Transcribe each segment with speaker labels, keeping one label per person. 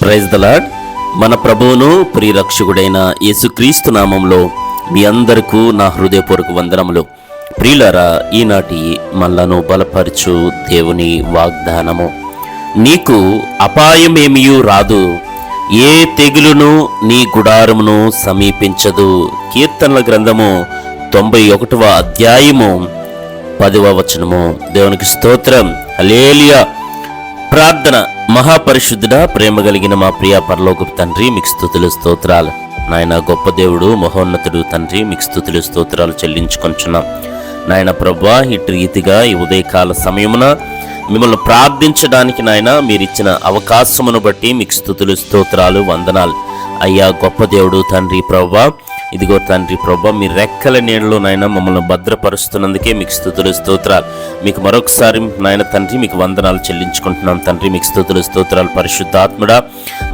Speaker 1: Praise the lord. మన ప్రభువును ప్రియరక్షకుడైన యేసుక్రీస్తు నామంలో మీ అందరికీ నా హృదయపూర్వక వందనములు. ప్రియులారా, ఈనాటి మనలను బలపరచు దేవుని వాగ్దానము, నీకు అపాయమేమియూ రాదు, ఏ తెగులును నీ గుడారమును సమీపించదు. కీర్తనల గ్రంథము 91వ అధ్యాయము 10వ వచనము. దేవునికి స్తోత్రం. హల్లెలూయా. ప్రార్థన. మహాపరిశుద్ధుడా, ప్రేమ కలిగిన మా ప్రియ పరలోకపు తండ్రి, మీకు స్తుతులు స్తోత్రాలు. నాయన గొప్ప దేవుడు, మహోన్నతుడు తండ్రి, మీకు స్తుతులు స్తోత్రాలు చెల్లించుకొంచున్నాం. నాయన ప్రభువా, ఇటు రీతిగా ఈ ఉదయకాల సమయమున మిమ్మల్ని ప్రార్థించడానికి నాయన మీరిచ్చిన అవకాశమును బట్టి మీకు స్తుతులు స్తోత్రాలు వందనాలు. అయ్యా గొప్ప దేవుడు తండ్రి ప్రభువా, ఇదిగో తండ్రి ప్రభువా, మీ రెక్కల నీడలో నాయన మమ్మల్ని భద్రపరుస్తున్నందుకే మీకు స్తుతులు స్తోత్రాలు. మీకు మరొకసారి నాయన తండ్రి మీకు వందనాలు చెల్లించుకుంటున్నాం తండ్రి. మీకు స్తుతులు స్తోత్రాలు. పరిశుద్ధాత్ముడా,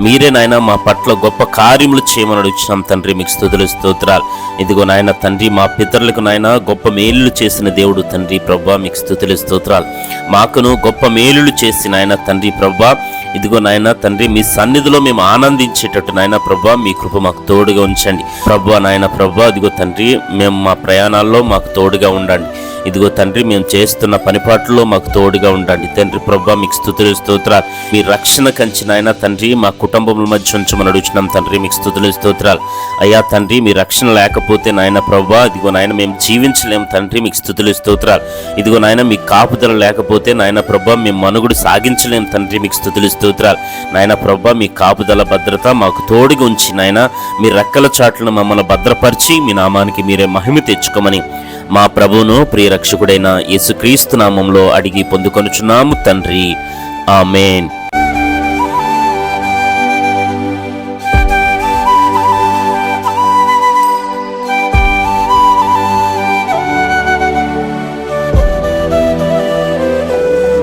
Speaker 1: మీరే నాయన మా పట్ల గొప్ప కార్యములు చేయమని అడుగుతున్నాం తండ్రి. మీకు స్తుతులు స్తోత్రాలు. ఇదిగో నాయన తండ్రి, మా పితరులకు నాయన గొప్ప మేలులు చేసిన దేవుడు తండ్రి ప్రభువా, మీకు స్తుతులు స్తోత్రాలు. మాకును గొప్ప మేలులు చేసి నాయన తండ్రి ప్రభువా, ఇదిగో నాయన తండ్రి మీ సన్నిధిలో మేము ఆనందించేటట్టు నాయన ప్రభువా మీ కృప మాకు తోడుగా ఉంచండి ప్రభువా. నాయన ప్రభువా, ఇదిగో తండ్రి మేము మా ప్రయాణాల్లో మాకు తోడుగా ఉండండి. ఇదిగో తండ్రి మేము చేస్తున్న పనిపాట్లలో మాకు తోడుగా ఉండండి తండ్రి ప్రభువా. మీకు స్తుతులు స్తోత్రాలు. మీ రక్షణ కంచి నాయన తండ్రి మా కుటుంబముల మధ్య ఉంచమని అడుగుతున్నాం తండ్రి. మీకు స్తుతులు స్తోత్రాలు. అయ్యా తండ్రి, మీ రక్షణ లేకపోతే నాయన ప్రభువా, ఇదిగో నాయన మేము జీవించలేము తండ్రి. మీకు స్తుతులు స్తోత్రాలు. ఇదిగో నాయన మీ కాపుదల లేకపోతే నాయన ప్రభువా మేము మనుగుడు సాగించలేము తండ్రి. మీకు స్తుతులు స్తోత్రాలు. నాయన ప్రభువా, మీ కాపుదల భద్రత మాకు తోడుగా ఉంచి నాయన మీ రెక్కల చాట్లను మమ్మల్ని భద్రపరిచి మీ నామానికి మీరే మహిమ తెచ్చుకోమని మా ప్రభువును ప్రియరక్షకుడైన యేసుక్రీస్తు నామంలో అడిగి పొందుకొనుచున్నాము తండ్రి. ఆమేన్.